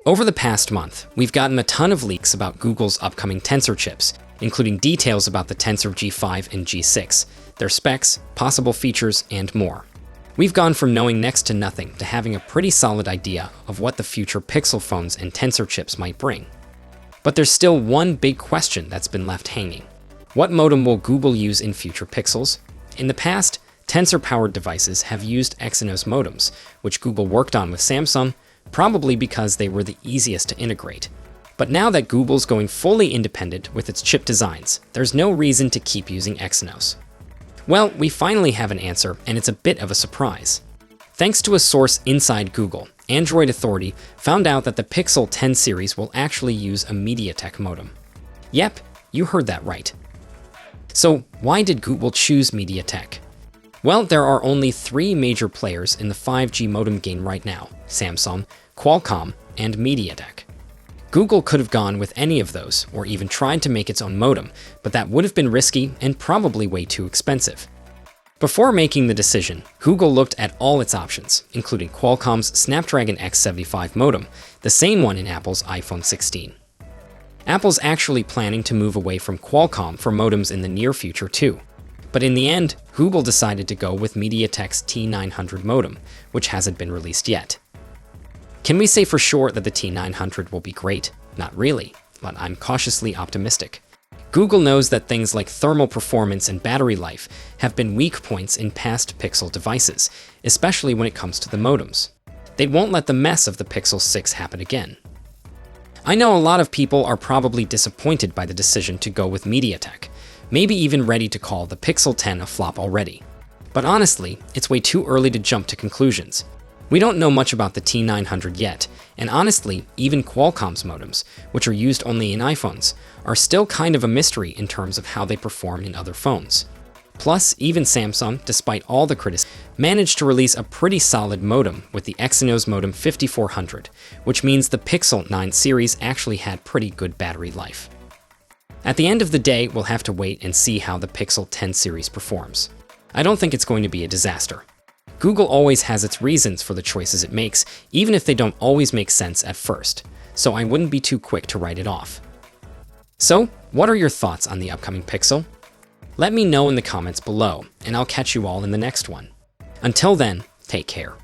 Over the past month, we've gotten a ton of leaks about Google's upcoming Tensor chips, including details about the Tensor G5 and G6, their specs, possible features, and more. We've gone from knowing next to nothing to having a pretty solid idea of what the future Pixel phones and Tensor chips might bring. But there's still one big question that's been left hanging. What modem will Google use in future Pixels? In the past, Tensor-powered devices have used Exynos modems, which Google worked on with Samsung, probably because they were the easiest to integrate. But now that Google's going fully independent with its chip designs, there's no reason to keep using Exynos. Well, we finally have an answer, and it's a bit of a surprise. Thanks to a source inside Google, Android Authority found out that the Pixel 10 series will actually use a MediaTek modem. Yep, you heard that right. So why did Google choose MediaTek? Well, there are only 3 major players in the 5G modem game right now: Samsung, Qualcomm, and MediaTek. Google could have gone with any of those, or even tried to make its own modem, but that would have been risky and probably way too expensive. Before making the decision, Google looked at all its options, including Qualcomm's Snapdragon X75 modem, the same one in Apple's iPhone 16. Apple's actually planning to move away from Qualcomm for modems in the near future too. But in the end, Google decided to go with MediaTek's T900 modem, which hasn't been released yet. Can we say for sure that the T900 will be great? Not really, but I'm cautiously optimistic. Google knows that things like thermal performance and battery life have been weak points in past Pixel devices, especially when it comes to the modems. They won't let the mess of the Pixel 6 happen again. I know a lot of people are probably disappointed by the decision to go with MediaTek, maybe even ready to call the Pixel 10 a flop already. But honestly, it's way too early to jump to conclusions. We don't know much about the T900 yet, and honestly, even Qualcomm's modems, which are used only in iPhones, are still kind of a mystery in terms of how they perform in other phones. Plus, even Samsung, despite all the criticism, managed to release a pretty solid modem with the Exynos modem 5400, which means the Pixel 9 series actually had pretty good battery life. At the end of the day, we'll have to wait and see how the Pixel 10 series performs. I don't think it's going to be a disaster. Google always has its reasons for the choices it makes, even if they don't always make sense at first, so I wouldn't be too quick to write it off. So, what are your thoughts on the upcoming Pixel? Let me know in the comments below, and I'll catch you all in the next one. Until then, take care.